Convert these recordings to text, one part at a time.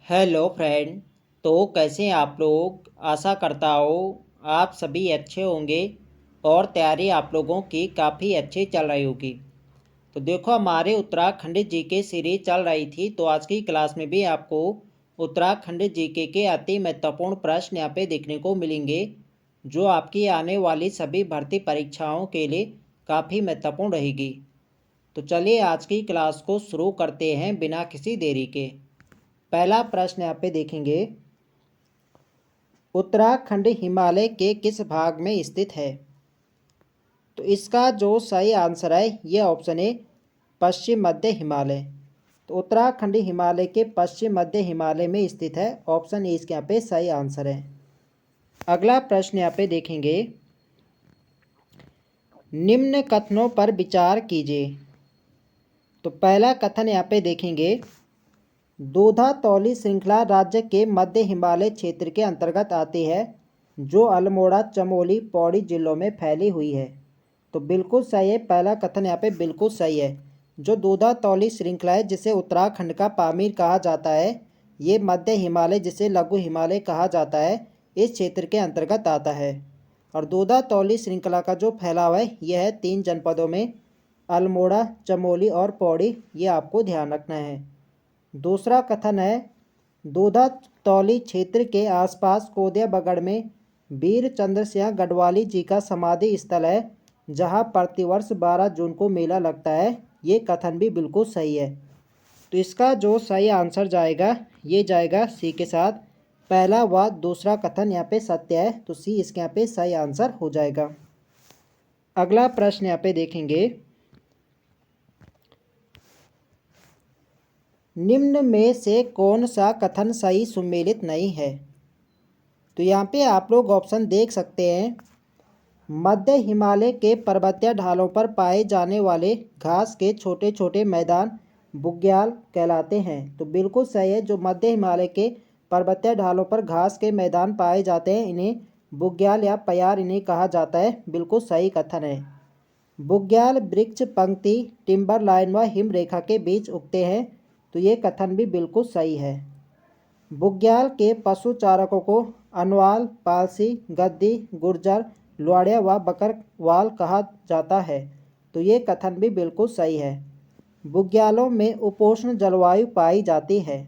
Hello friend. तो कैसे हैं आप लोग। आशा करता हूँ आप सभी अच्छे होंगे और तैयारी आप लोगों की काफ़ी अच्छी चल रही होगी। तो देखो हमारे उत्तराखंड जीके सीरीज चल रही थी, तो आज की क्लास में भी आपको उत्तराखंड जीके के अति महत्वपूर्ण प्रश्न यहाँ पे देखने को मिलेंगे, जो आपकी आने वाली सभी भर्ती परीक्षाओं के लिए काफ़ी महत्वपूर्ण रहेगी। तो चलिए आज की क्लास को शुरू करते हैं बिना किसी देरी के। पहला प्रश्न यहाँ पे देखेंगे, उत्तराखंड हिमालय के किस भाग में स्थित है। तो इसका जो सही आंसर है ये ऑप्शन है पश्चिम मध्य हिमालय। तो उत्तराखंड हिमालय के पश्चिम मध्य हिमालय में स्थित है। ऑप्शन ए इसके यहाँ पे सही आंसर है। अगला प्रश्न यहाँ पे देखेंगे, निम्न कथनों पर विचार कीजिए। तो पहला कथन यहाँ पे देखेंगे, दोधा तौली श्रृंखला राज्य के मध्य हिमालय क्षेत्र के अंतर्गत आती है, जो अल्मोड़ा, चमोली, पौड़ी जिलों में फैली हुई है। तो बिल्कुल सही है, पहला कथन यहाँ पे बिल्कुल सही है। जो दोधा तौली श्रृंखला है, जिसे उत्तराखंड का पामीर कहा जाता है, ये मध्य हिमालय जिसे लघु हिमालय कहा जाता है, इस क्षेत्र के अंतर्गत आता है। और दोधा तौली श्रृंखला का जो फैलाव है यह है 3 जनपदों में, अल्मोड़ा, चमोली और पौड़ी। ये आपको ध्यान रखना है। दूसरा कथन है, दोधा तौली क्षेत्र के आसपास कोदियाबगढ़ में वीर चंद्र सिंह गढ़वाली जी का समाधि स्थल है, जहां प्रतिवर्ष 12 जून को मेला लगता है। ये कथन भी बिल्कुल सही है। तो इसका जो सही आंसर जाएगा ये जाएगा सी के साथ। पहला व दूसरा कथन यहाँ पे सत्य है, तो सी इसके यहाँ पे सही आंसर हो जाएगा। अगला प्रश्न यहाँ पे देखेंगे, निम्न में से कौन सा कथन सही सुमेलित नहीं है। तो यहाँ पे आप लोग ऑप्शन देख सकते हैं, मध्य हिमालय के पर्वतीय ढालों पर पाए जाने वाले घास के छोटे छोटे मैदान बुग्याल कहलाते हैं। तो बिल्कुल सही है, जो मध्य हिमालय के पर्वतीय ढालों पर घास के मैदान पाए जाते हैं इन्हें बुग्याल या पयार इन्हें कहा जाता है। बिल्कुल सही कथन है। बुग्याल वृक्ष पंक्ति टिम्बर लाइन व हिम रेखा के बीच उगते हैं। तो ये कथन भी बिल्कुल सही है। बुग्याल के पशु चारकों को अनवाल, पालसी, गद्दी, गुर्जर, लुआड़िया व बकरवाल कहा जाता है। तो ये कथन भी बिल्कुल सही है। बुग्यालों में उपोष्ण जलवायु पाई जाती है।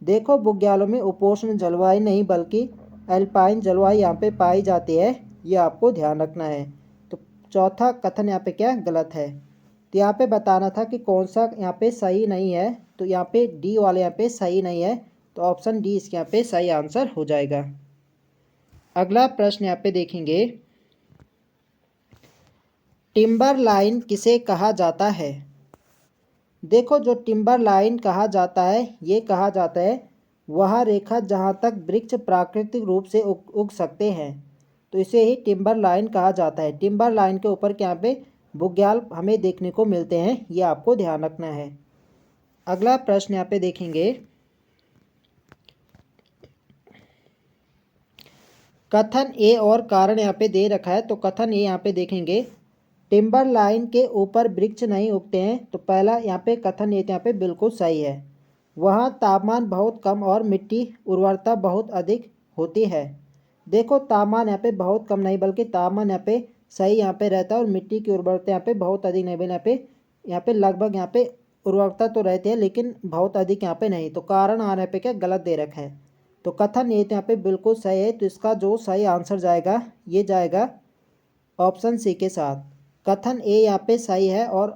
देखो बुग्यालों में उपोष्ण जलवायु नहीं बल्कि अल्पाइन जलवायु यहाँ पे पाई जाती है, ये आपको ध्यान रखना है। तो चौथा कथन यहाँ पे क्या गलत है। तो यहाँ पे बताना था कि कौन सा यहाँ पे सही नहीं है। तो यहाँ पे डी वाले यहाँ पे सही नहीं है, तो ऑप्शन डी इसके यहाँ पे सही आंसर हो जाएगा। अगला प्रश्न यहाँ पे देखेंगे, टिम्बर लाइन किसे कहा जाता है। देखो जो टिम्बर लाइन कहा जाता है ये कहा जाता है वह रेखा जहाँ तक वृक्ष प्राकृतिक रूप से उग सकते हैं, तो इसे ही टिम्बर लाइन कहा जाता है। टिम्बर लाइन के ऊपर क्या पे बुग्याल हमें देखने को मिलते हैं, ये आपको ध्यान रखना है। अगला प्रश्न यहाँ पे देखेंगे, कथन ए और कारण यहाँ पे दे रखा है। तो कथन ए यहाँ पे देखेंगे, टिम्बर लाइन के ऊपर वृक्ष नहीं उगते हैं। तो पहला यहाँ पे कथन ये यहाँ पे बिल्कुल सही है। वहाँ तापमान बहुत कम और मिट्टी उर्वरता बहुत अधिक होती है। देखो तापमान यहाँ पे बहुत कम नहीं बल्कि तापमान यहाँ पे सही यहाँ पे रहता है, और मिट्टी की उर्वरता यहाँ पे बहुत अधिक नहीं बल्कि यहाँ पे लगभग यहाँ पे उर्वरता तो रहती है लेकिन बहुत अधिक यहाँ पे नहीं। तो कारण आने पे क्या गलत दे रखा है। तो कथन ये यहाँ पे बिल्कुल सही है। तो इसका जो सही आंसर जाएगा ये जाएगा ऑप्शन सी के साथ। कथन ए यहाँ पे सही है और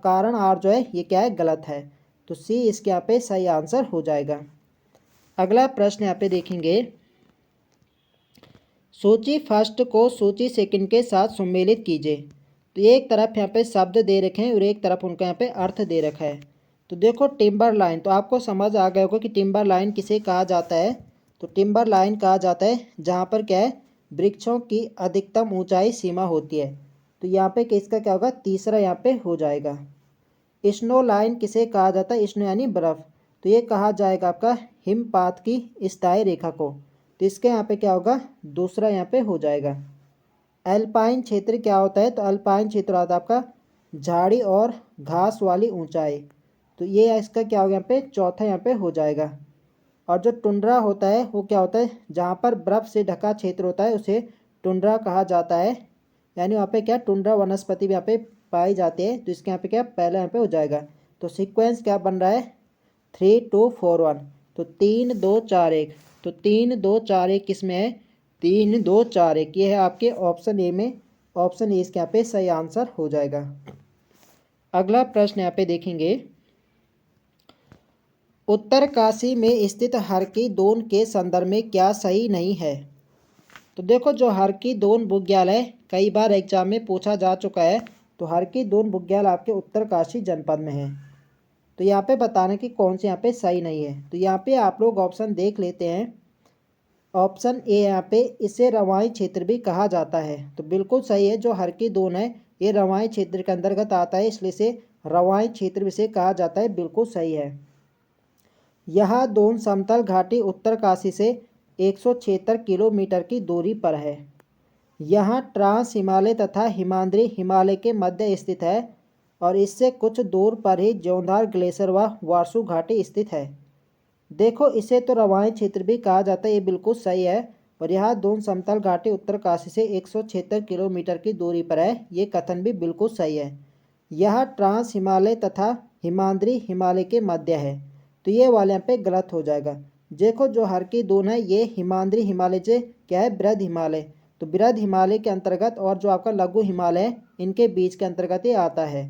कारण आर जो है ये क्या है गलत है। तो सी इसके यहाँ पे सही आंसर हो जाएगा। अगला प्रश्न यहाँ पे देखेंगे, सूची फर्स्ट को सूची सेकंड के साथ सम्मिलित कीजिए। तो एक तरफ यहाँ पे शब्द दे रखे हैं और एक तरफ उनका यहाँ पे अर्थ दे रखा है। तो देखो टिम्बर लाइन, तो आपको समझ आ गया होगा कि टिम्बर लाइन किसे कहा जाता है। तो टिम्बर लाइन कहा जाता है जहाँ पर क्या है वृक्षों की अधिकतम ऊंचाई सीमा होती है। तो यहाँ पे किसका क्या होगा, तीसरा यहाँ पे हो जाएगा। स्नो लाइन किसे कहा जाता है, स्नो यानी बर्फ़। तो ये कहा जाएगा आपका हिमपात की स्थायी रेखा को। तो इसके यहाँ पे क्या होगा, दूसरा यहाँ पे हो जाएगा। अल्पाइन क्षेत्र क्या होता है, तो अल्पाइन क्षेत्र होता है आपका झाड़ी और घास वाली ऊंचाई। तो ये इसका क्या होगा यहाँ पे चौथा यहाँ पे हो जाएगा। और जो टुंड्रा होता है वो क्या होता है, जहाँ पर बर्फ़ से ढका क्षेत्र होता है उसे टुंड्रा कहा जाता है। यानी वहाँ पे क्या टुंड्रा वनस्पति भी यहाँ पे पाई जाती है। तो इसके यहाँ पे क्या पहले यहाँ पे हो जाएगा। तो सीक्वेंस क्या बन रहा है 3-2-4-1। तो 3-2-4-1। तो 3-2-4-1 किसमें है 3-2-4-1 ये है आपके ऑप्शन ए में। ऑप्शन ए इसके यहाँ पे सही आंसर हो जाएगा। अगला प्रश्न यहाँ पे देखेंगे, उत्तरकाशी में स्थित हरकी-दून के संदर्भ में क्या सही नहीं है। तो देखो जो हरकी-दून बुग्याल कई बार एग्जाम में पूछा जा चुका है। तो हरकी-दून बुग्याल आपके उत्तरकाशी जनपद में है। तो यहाँ पे बताने की कौन सी यहाँ पे सही नहीं है। तो यहाँ पे आप लोग ऑप्शन देख लेते हैं। ऑप्शन ए यहाँ पे इसे रवाई क्षेत्र भी कहा जाता है। तो बिल्कुल सही है, जो हरकी-दून है ये रवाई क्षेत्र के अंतर्गत आता है, इसलिए इसे रवाई क्षेत्र भी से कहा जाता है। बिल्कुल सही है। यह दून समतल घाटी उत्तरकाशी से 176 किलोमीटर की दूरी पर है। यहाँ ट्रांस हिमालय तथा हिमाद्री हिमालय के मध्य स्थित है और इससे कुछ दूर पर ही जौंधार ग्लेशियर व वारसू घाटी स्थित है। देखो इसे तो रवाई क्षेत्र भी कहा जाता है, ये बिल्कुल सही है। और यह दून समतल घाटी उत्तरकाशी से 176 किलोमीटर की दूरी पर है, ये कथन भी बिल्कुल सही है। यह ट्रांस हिमालय तथा हिमाद्री हिमालय के मध्य है। तो ये वाले यहाँ पे गलत हो जाएगा। देखो जो हरकी-दून है ये हिमाद्री हिमालय से क्या है बृहद हिमालय। तो बृहद हिमालय के अंतर्गत और जो आपका लघु हिमालय है इनके बीच के अंतर्गत ये आता है।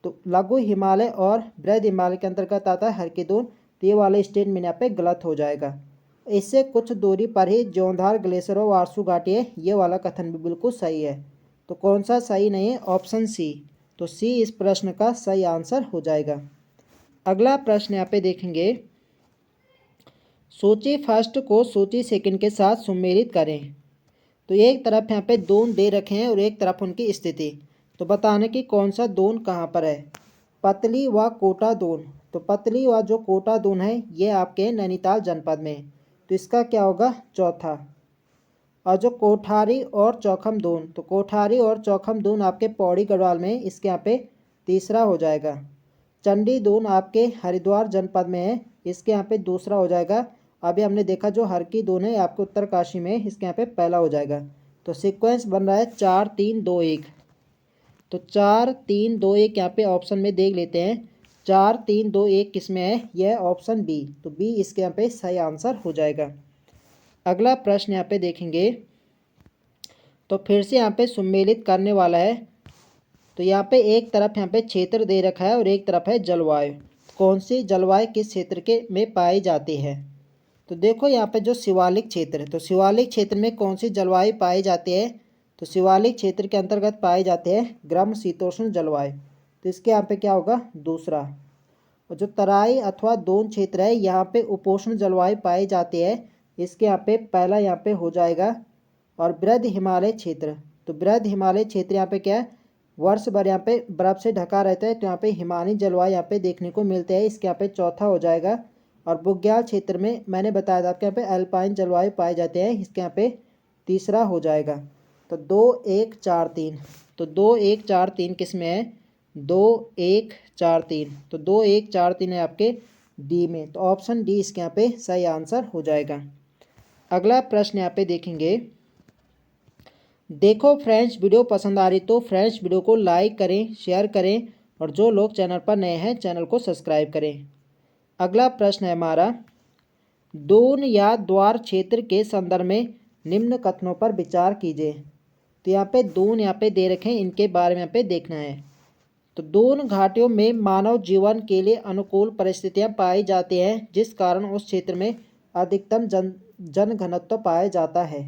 तो लघु हिमालय और बृहद हिमालय के अंतर्गत आता है हरकी-दून। तो ये वाला स्टेटमेंट यहाँ पे गलत हो जाएगा। इससे कुछ दूरी पर ही जौंधार ग्लेशियर और वारसू घाटी है, ये वाला कथन भी बिल्कुल सही है। तो कौन सा सही नहीं है, ऑप्शन सी। तो सी इस प्रश्न का सही आंसर हो जाएगा। अगला प्रश्न यहाँ पे देखेंगे, सूची फर्स्ट को सूची सेकंड के साथ सुमेलित करें। तो एक तरफ यहाँ पे दून दे रखे हैं और एक तरफ उनकी स्थिति। तो बताने की कौन सा दून कहाँ पर है। पतली व कोटा दून। तो पतली व जो कोटा दून है ये आपके नैनीताल जनपद में। तो इसका क्या होगा चौथा। और जो कोठारी और चौखम दून। तो कोठारी और चौखम दून आपके पौड़ी गढ़वाल में, इसके यहाँ पे तीसरा हो जाएगा। चंडी दून आपके हरिद्वार जनपद में है, इसके यहाँ पे दूसरा हो जाएगा। अभी हमने देखा जो हरकी-दून है आपके उत्तरकाशी में, इसके यहाँ पे पहला हो जाएगा। तो सीक्वेंस बन रहा है 4-3-2-1। तो 4-3-2-1 यहाँ पे ऑप्शन में देख लेते हैं। 4-3-2-1 किस में है, यह ऑप्शन बी। तो बी इसके यहाँ पे सही आंसर हो जाएगा। अगला प्रश्न यहाँ पे देखेंगे, तो फिर से यहाँ पे सुमेलित करने वाला है। तो यहाँ पे एक तरफ यहाँ पे क्षेत्र दे रखा है और एक तरफ है जलवायु। कौन सी जलवायु किस क्षेत्र के में पाई जाती है। तो देखो यहाँ पे जो शिवालिक क्षेत्र है, तो शिवालिक क्षेत्र में कौन सी जलवायु पाई जाती है। तो शिवालिक क्षेत्र के अंतर्गत पाए जाते हैं गर्म शीतोष्ण जलवायु। तो इसके यहाँ पे क्या होगा दूसरा। और जो तराई अथवा दून क्षेत्र है यहाँ पे उपोष्ण जलवायु पाई जाती है, इसके यहाँ पे पहला यहाँ पे हो जाएगा। और बृहद हिमालय क्षेत्र। तो बृहद हिमालय क्षेत्र यहाँ पे क्या है वर्ष भर यहाँ पे बर्फ़ से ढका रहता है, तो यहाँ पे हिमानी जलवायु यहाँ पे देखने को मिलते हैं, इसके यहाँ पे चौथा हो जाएगा। और बुग्याल क्षेत्र में मैंने बताया था आपके यहाँ पे अल्पाइन जलवायु पाए जाते हैं, इसके यहाँ पे तीसरा हो जाएगा। तो 2-1-4-3। तो 2-1-4-3 किस में है 2-1-4-3। तो 2-1-4-3 है आपके डी में। तो ऑप्शन डी इसके यहाँ पे सही आंसर हो जाएगा। अगला प्रश्न यहाँ पे देखेंगे, देखो फ्रेंड्स वीडियो पसंद आ रही तो फ्रेंड्स वीडियो को लाइक करें, शेयर करें और जो लोग चैनल पर नए हैं चैनल को सब्सक्राइब करें। अगला प्रश्न है हमारा, दून या द्वार क्षेत्र के संदर्भ में निम्न कथनों पर विचार कीजिए। तो यहाँ पे दून यहाँ पे दे रखे हैं, इनके बारे में यहाँ पे देखना है। तो दून घाटियों में मानव जीवन के लिए अनुकूल परिस्थितियाँ पाई जाती हैं, जिस कारण उस क्षेत्र में अधिकतम जन घनत्व पाया जाता है।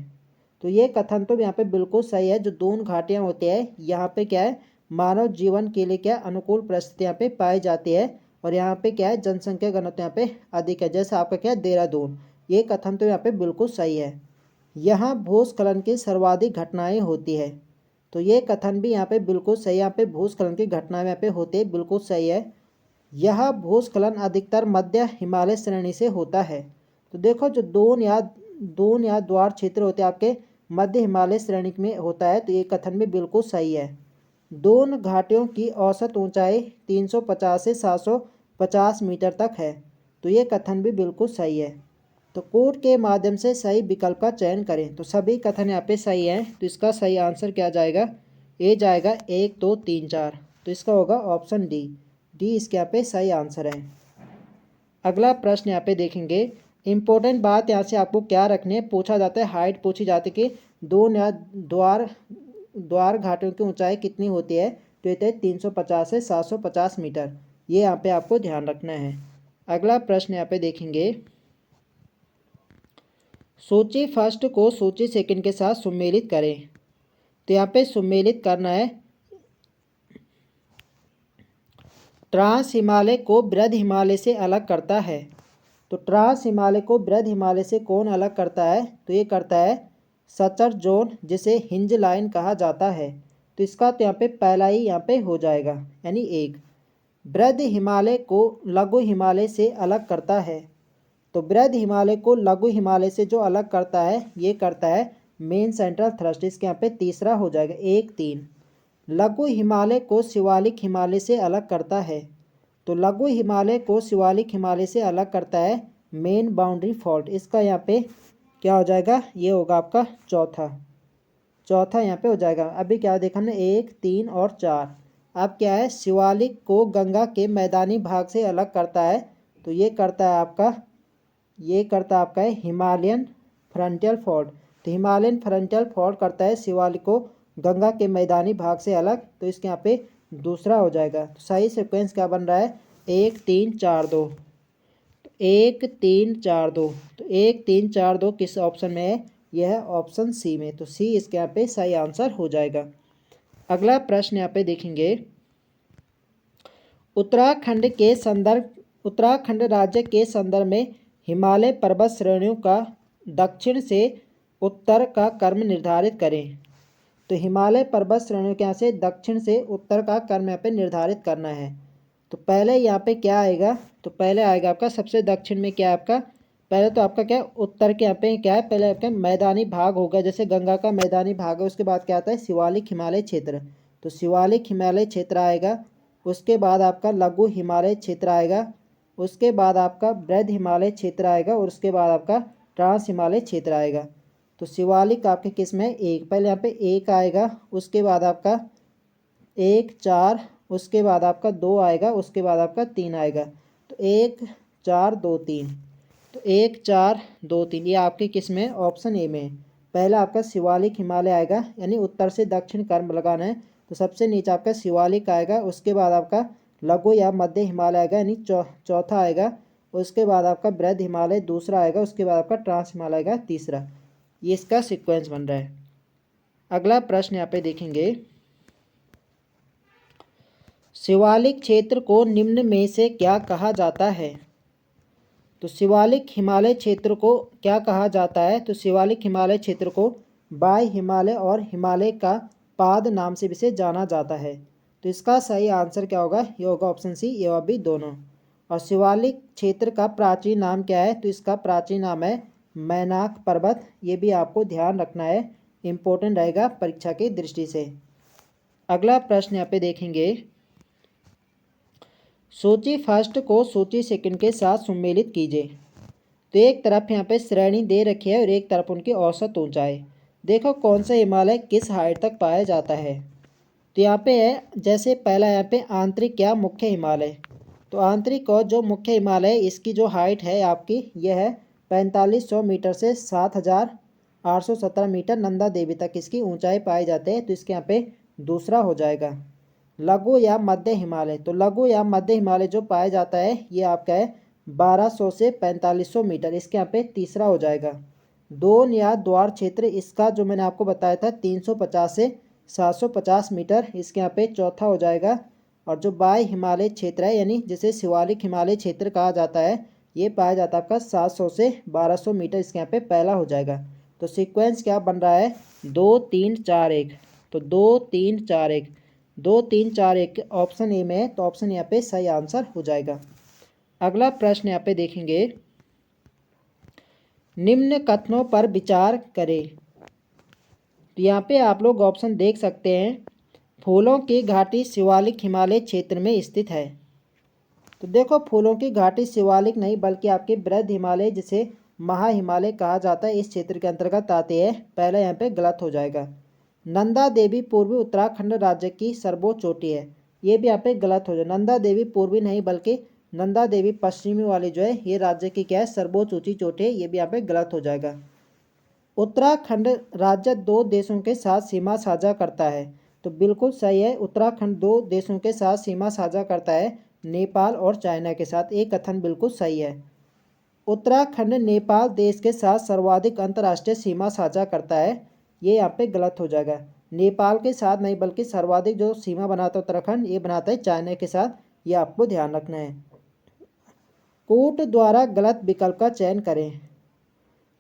तो ये कथन तो यहाँ पे बिल्कुल सही है। जो दून घाटियाँ होती है यहाँ पे क्या है मानव जीवन के लिए क्या अनुकूल परिस्थिति यहाँ पे पाई जाती है और यहाँ पे क्या है जनसंख्या घनत्व यहाँ पे अधिक है, जैसे आपका क्या है देहरादून। ये कथन तो यहाँ पे बिल्कुल सही है। यहाँ भूस्खलन की सर्वाधिक घटनाएं होती है। तो ये कथन भी यहाँ पे बिल्कुल सही है। यहाँ पे भूस्खलन की घटनाएं यहाँ पे होती है, बिल्कुल सही है। यह भूस्खलन अधिकतर मध्य हिमालय श्रेणी से होता है। तो देखो जो दून या द्वार क्षेत्र होते हैं आपके मध्य हिमालय श्रेणी में होता है, तो ये कथन भी बिल्कुल सही है। दून घाटियों की औसत ऊंचाई 350 से 750 मीटर तक है। तो ये कथन भी बिल्कुल सही है। तो कोड के माध्यम से सही विकल्प का चयन करें। तो सभी कथन यहाँ पे सही हैं, तो इसका सही आंसर क्या जाएगा, ए जाएगा 1 2 3 4। तो इसका होगा ऑप्शन डी, डी इसके यहाँ पे सही आंसर है। अगला प्रश्न यहाँ पे देखेंगे, इम्पोर्टेंट बात यहाँ से आपको क्या रखनी है, पूछा जाता है हाइट पूछी जाती है कि दो द्वार घाटियों की ऊंचाई कितनी होती है, तो ये 350 से 750 मीटर, ये यहाँ पे आपको ध्यान रखना है। अगला प्रश्न यहाँ पे देखेंगे, सूची फर्स्ट को सूची सेकंड के साथ सुमेलित करें। तो यहाँ पे सुमेलित करना है, ट्रांस हिमालय को बृहद हिमालय से अलग करता है। तो ट्रांस हिमालय को बृहद हिमालय से कौन अलग करता है, तो ये करता है सचर जोन, जिसे हिंज लाइन कहा जाता है। तो इसका तो यहाँ पे पहला ही यहाँ पे हो जाएगा, यानी एक। बृहद हिमालय को लघु हिमालय से अलग करता है। तो बृहद हिमालय को लघु हिमालय से जो अलग करता है, ये करता है मेन सेंट्रल थ्रस्ट, इसके यहाँ पे तीसरा हो जाएगा 1 3। लघु हिमालय को शिवालिक हिमालय से अलग करता है। तो लघु हिमालय को शिवालिक हिमालय से अलग करता है मेन बाउंड्री फॉल्ट, इसका यहाँ पे क्या हो जाएगा, ये होगा आपका चौथा यहाँ पे हो जाएगा। अभी क्या देखा हमने 1 3 और 4। अब क्या है, शिवालिक को गंगा के मैदानी भाग से अलग करता है। तो ये करता है आपका है हिमालयन फ्रंटियल फॉल्ट। तो हिमालयन फ्रंटियल फॉल्ट करता है शिवालिक को गंगा के मैदानी भाग से अलग, तो इसके यहाँ पे दूसरा हो जाएगा। तो सही सीक्वेंस क्या बन रहा है, 1 3 4 2। 1 3 4 2, तो 1 3 4 2 किस ऑप्शन में है, यह है ऑप्शन सी में। तो सी इसके यहाँ पे सही आंसर हो जाएगा। अगला प्रश्न यहाँ पे देखेंगे, उत्तराखंड राज्य के संदर्भ में हिमालय पर्वत श्रेणियों का दक्षिण से उत्तर का क्रम निर्धारित करें। तो हिमालय पर्वत श्रेणियों के यहाँ से दक्षिण से उत्तर का क्रम यहाँ पे निर्धारित करना है। तो पहले यहाँ पे क्या आएगा, तो पहले आएगा आपका सबसे दक्षिण में क्या है आपका, पहले तो आपका क्या है उत्तर के यहाँ पे क्या है, पहले आपका मैदानी भाग होगा, जैसे गंगा का मैदानी भाग है। उसके बाद क्या आता है शिवालिक हिमालय क्षेत्र, तो शिवालिक हिमालय क्षेत्र आएगा। उसके बाद आपका लघु हिमालय क्षेत्र आएगा। उसके बाद आपका बृहद हिमालय क्षेत्र आएगा। और उसके बाद आपका ट्रांस हिमालय क्षेत्र आएगा। तो शिवालिक आपके किस में, एक, पहले यहाँ पे 1 आएगा। उसके बाद आपका 1 4, उसके बाद आपका 2 आएगा। उसके बाद आपका 3 आएगा। तो 1 4 2 3, तो 1 4 2 3 ये आपके किस में, ऑप्शन ए में। पहला आपका शिवालिक हिमालय आएगा, यानी उत्तर से दक्षिण क्रम लगाना है। तो सबसे नीचे आपका शिवालिक आएगा। उसके बाद आपका लघु या मध्य हिमालय आएगा, यानी चौथा आएगा। उसके बाद आपका बृहद हिमालय दूसरा आएगा। उसके बाद आपका ट्रांस हिमालय आएगा तीसरा। ये इसका सीक्वेंस बन रहा है। अगला प्रश्न यहाँ पे देखेंगे, शिवालिक क्षेत्र को निम्न में से क्या कहा जाता है। तो शिवालिक हिमालय क्षेत्र को क्या कहा जाता है, तो शिवालिक हिमालय क्षेत्र को बाह्य हिमालय और हिमालय का पाद नाम से भी जाना जाता है। तो इसका सही आंसर क्या होगा, ये होगा ऑप्शन सी, ए और बी दोनों। और शिवालिक क्षेत्र का प्राचीन नाम क्या है, तो इसका प्राचीन नाम है मैनाक पर्वत। ये भी आपको ध्यान रखना है, इम्पोर्टेंट रहेगा परीक्षा की दृष्टि से। अगला प्रश्न यहाँ पे देखेंगे, सूची फर्स्ट को सूची सेकंड के साथ सम्मिलित कीजिए। तो एक तरफ यहाँ पे श्रेणी दे रखी है और एक तरफ उनकी औसत ऊंचाई। देखो कौन सा हिमालय किस हाइट तक पाया जाता है। तो यहाँ पे है, जैसे पहला यहाँ पे आंतरिक या मुख्य हिमालय। तो आंतरिक और जो मुख्य हिमालय, इसकी जो हाइट है आपकी, यह है 4500 मीटर से 7817 मीटर नंदा देवी तक इसकी ऊंचाई पाई जाती है। तो इसके यहाँ पे दूसरा हो जाएगा। लघु या मध्य हिमालय, तो लघु या मध्य हिमालय जो पाया जाता है, ये आपका है 1200 से 4500 मीटर, इसके यहाँ पे तीसरा हो जाएगा। दोन या द्वार क्षेत्र, इसका जो मैंने आपको बताया था 350 से 750 मीटर, इसके यहाँ पे चौथा हो जाएगा। और जो बाह्य हिमालय क्षेत्र है, यानी जिसे शिवालिक हिमालय क्षेत्र कहा जाता है, ये पाया जाता है आपका 700 से 1200 मीटर, इसके यहाँ पे पहला हो जाएगा। तो सीक्वेंस क्या बन रहा है, 2 3 4 1। तो 2 3 4 1, 2 3 4 1 ऑप्शन ए में है। तो ऑप्शन यहाँ पे सही आंसर हो जाएगा। अगला प्रश्न यहाँ पे देखेंगे, निम्न कथनों पर विचार करें। तो यहाँ पे आप लोग ऑप्शन देख सकते हैं, फूलों की घाटी शिवालिक हिमालय क्षेत्र में स्थित है। तो देखो फूलों की घाटी शिवालिक नहीं बल्कि आपके बृहद हिमालय, जिसे महा हिमालय कहा जाता है इस क्षेत्र के अंतर्गत आते हैं। पहला यहाँ पे गलत हो जाएगा। नंदा देवी पूर्वी उत्तराखंड राज्य की सर्वोच्च चोटी है, ये भी यहाँ पे गलत हो जाएगा। नंदा देवी पूर्वी नहीं बल्कि नंदा देवी पश्चिमी वाली जो है ये राज्य की क्या है, सर्वोच्च ऊंची चोटी है, ये भी यहाँ पे गलत हो जाएगा। उत्तराखंड राज्य दो देशों के साथ सीमा साझा करता है, तो बिल्कुल सही है। उत्तराखंड दो देशों के साथ सीमा साझा करता है, नेपाल और चाइना के साथ। एक कथन बिल्कुल सही है। उत्तराखंड नेपाल देश के साथ सर्वाधिक अंतर्राष्ट्रीय सीमा साझा करता है, ये यहाँ पे गलत हो जाएगा। नेपाल के साथ नहीं बल्कि सर्वाधिक जो सीमा बनाता है उत्तराखंड, ये बनाता है चाइना के साथ, ये आपको ध्यान रखना है। कूट द्वारा गलत विकल्प का चयन करें,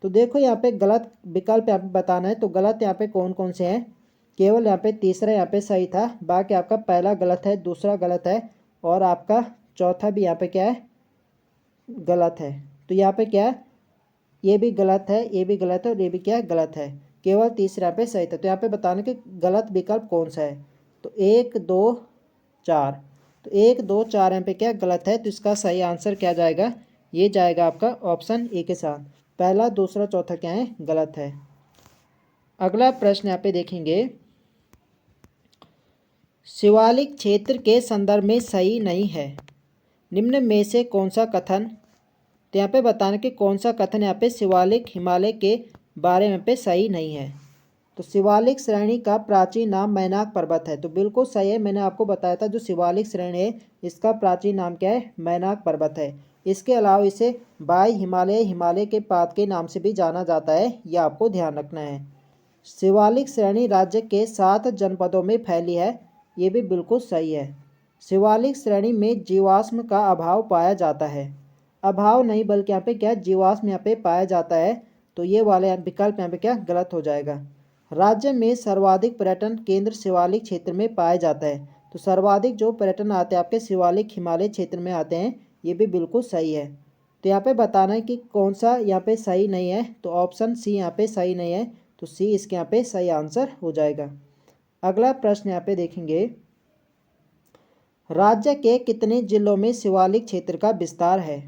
तो देखो यहाँ पे गलत विकल्प यहाँ पे बताना है, तो गलत यहाँ पे कौन कौन से हैं। केवल यहाँ पे तीसरा यहाँ पे सही था, बाकी आपका पहला गलत है, दूसरा गलत है और आपका चौथा भी यहाँ पे क्या है, गलत है। तो यहाँ पे क्या है, ये भी गलत है, ये भी गलत है और ये भी क्या है, गलत है। केवल तीसरा पे सही था। तो यहाँ पे बताना कि गलत विकल्प कौन सा है। तो 1 2 4, तो 1 2 4 यहाँ पे क्या गलत है। तो इसका सही आंसर क्या जाएगा, ये जाएगा आपका ऑप्शन ए के साथ। पहला दूसरा चौथा क्या है, गलत है। अगला प्रश्न यहाँ पे देखेंगे, शिवालिक क्षेत्र के संदर्भ में सही नहीं है, निम्न में से कौन सा कथन। तो यहाँ पे बताना कि कौन सा कथन यहाँ पे शिवालिक हिमालय के बारे में पे सही नहीं है। तो शिवालिक श्रेणी का प्राचीन नाम मैनाक पर्वत है, तो बिल्कुल सही है। मैंने आपको बताया था जो शिवालिक श्रेणी है इसका प्राचीन नाम क्या है, मैनाक पर्वत है। इसके अलावा इसे बाई हिमालय, हिमालय के पाद के नाम से भी जाना जाता है, यह आपको ध्यान रखना है। शिवालिक श्रेणी राज्य के 7 जनपदों में फैली है, ये भी बिल्कुल सही है। शिवालिक श्रेणी में जीवाश्म का अभाव पाया जाता है, अभाव नहीं बल्कि यहाँ पे क्या जीवाश्म यहाँ पे पाया जाता है, तो ये वाले विकल्प यहाँ पे क्या गलत हो जाएगा। राज्य में सर्वाधिक पर्यटन केंद्र शिवालिक क्षेत्र में पाया जाता है, तो सर्वाधिक जो पर्यटन आते हैं आपके शिवालिक हिमालय क्षेत्र में आते हैं, ये भी बिल्कुल सही है। तो यहाँ पे बताना है कि कौन सा यहाँ पे सही नहीं है, तो ऑप्शन सी यहाँ पे सही नहीं है, तो सी इसके यहाँ पे सही आंसर हो जाएगा। अगला प्रश्न यहाँ पे देखेंगे, राज्य के कितने जिलों में शिवालिक क्षेत्र का विस्तार है।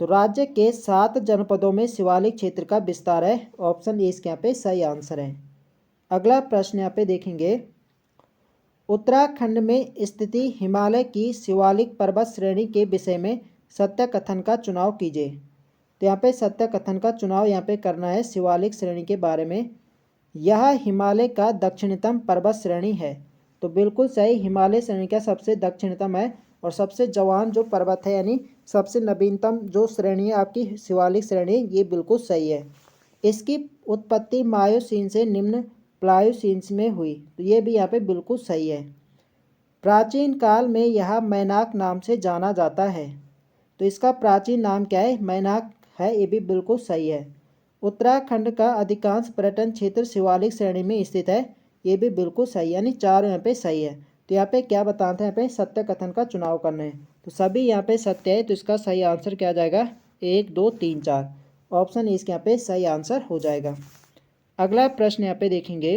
तो राज्य के 7 जनपदों में शिवालिक क्षेत्र का विस्तार है, ऑप्शन ए इसके यहाँ पे सही आंसर है। अगला प्रश्न यहाँ पे देखेंगे, उत्तराखंड में स्थित हिमालय की शिवालिक पर्वत श्रेणी के विषय में सत्य कथन का चुनाव कीजिए। तो यहाँ पे सत्य कथन का चुनाव यहाँ पे करना है शिवालिक श्रेणी के बारे में। यह हिमालय का दक्षिणतम पर्वत श्रेणी है, तो बिल्कुल सही। हिमालय श्रेणी का सबसे दक्षिणतम है और सबसे जवान जो पर्वत है, यानी सबसे नवीनतम जो श्रेणी है आपकी शिवालिक श्रेणी, ये बिल्कुल सही है। इसकी उत्पत्ति मायोसीन से निम्न प्लायोसीन में हुई, तो ये भी यहाँ पे बिल्कुल सही है। प्राचीन काल में यह मैनाक नाम से जाना जाता है, तो इसका प्राचीन नाम क्या है, मैनाक है, ये भी बिल्कुल सही है। उत्तराखंड का अधिकांश पर्यटन क्षेत्र शिवालिक श्रेणी में स्थित है, ये भी बिल्कुल सही, यानी 4 यहाँ पे सही है। तो यहाँ पे क्या बताते हैं, यहाँ पे सत्य कथन का चुनाव करना है, तो सभी यहाँ पे सत्य है, तो इसका सही आंसर क्या जाएगा, 1 2 3 4, ऑप्शन इसके यहाँ पे सही आंसर हो जाएगा। अगला प्रश्न यहाँ पे देखेंगे,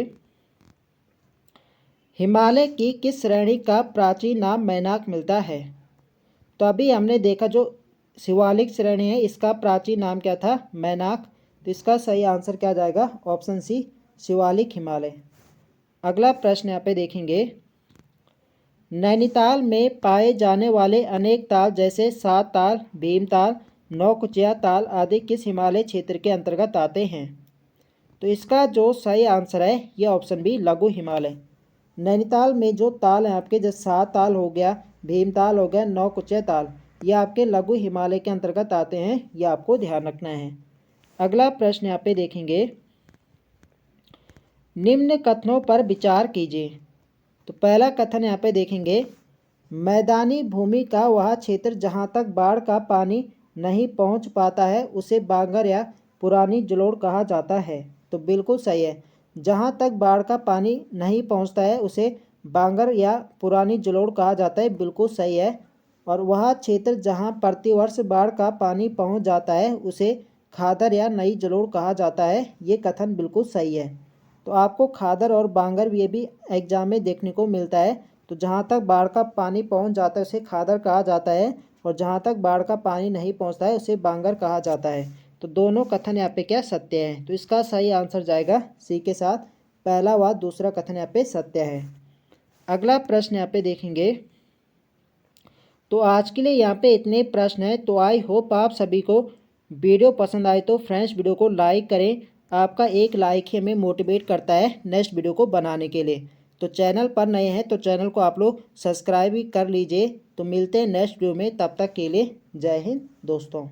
हिमालय की किस श्रेणी का प्राचीन नाम मैनाक मिलता है। तो अभी हमने देखा जो शिवालिक श्रेणी है इसका प्राचीन नाम क्या था, मैनाक, तो इसका सही आंसर क्या जाएगा, ऑप्शन सी शिवालिक हिमालय। अगला प्रश्न यहाँ पे देखेंगे, नैनीताल में पाए जाने वाले अनेक ताल जैसे 7 ताल, भीमताल, नौकुचिया ताल आदि किस हिमालय क्षेत्र के अंतर्गत आते हैं। तो इसका जो सही आंसर है ये ऑप्शन बी लघु हिमालय। नैनीताल में जो ताल हैं आपके, जैसे 7 ताल हो गया, भीमताल हो गया, नौकुचिया ताल, ये आपके लघु हिमालय के अंतर्गत आते हैं, ये आपको ध्यान रखना है। अगला प्रश्न यहाँ पे देखेंगे, निम्न कथनों पर विचार कीजिए। तो पहला कथन यहाँ पे देखेंगे, मैदानी भूमि का वह क्षेत्र जहाँ तक बाढ़ का पानी नहीं पहुँच पाता है उसे बांगर या पुरानी जलोढ़ कहा जाता है, तो बिल्कुल सही है। जहाँ तक बाढ़ का पानी नहीं पहुँचता है उसे बांगर या पुरानी जलोढ़ कहा जाता है, बिल्कुल सही है। और वह क्षेत्र जहाँ प्रतिवर्ष बाढ़ का पानी पहुँच जाता है उसे खादर या नई जलोढ़ कहा जाता है, ये कथन बिल्कुल सही है। तो आपको खादर और बांगर ये भी एग्जाम में देखने को मिलता है। तो जहाँ तक बाढ़ का पानी पहुँच जाता है उसे खादर कहा जाता है और जहाँ तक बाढ़ का पानी नहीं पहुँचता है उसे बांगर कहा जाता है, तो दोनों कथन यहाँ पे क्या सत्य हैं। तो इसका सही आंसर जाएगा सी के साथ, पहला व दूसरा कथन यहाँ पे सत्य है। अगला प्रश्न यहाँ पे देखेंगे। तो आज के लिए यहाँ पे इतने प्रश्न हैं। तो आई होप आप सभी को वीडियो पसंद आए तो फ्रेंड्स वीडियो को लाइक करें। आपका एक लाइक ही हमें मोटिवेट करता है नेक्स्ट वीडियो को बनाने के लिए। तो चैनल पर नए हैं तो चैनल को आप लोग सब्सक्राइब भी कर लीजिए। तो मिलते हैं नेक्स्ट वीडियो में, तब तक के लिए जय हिंद दोस्तों।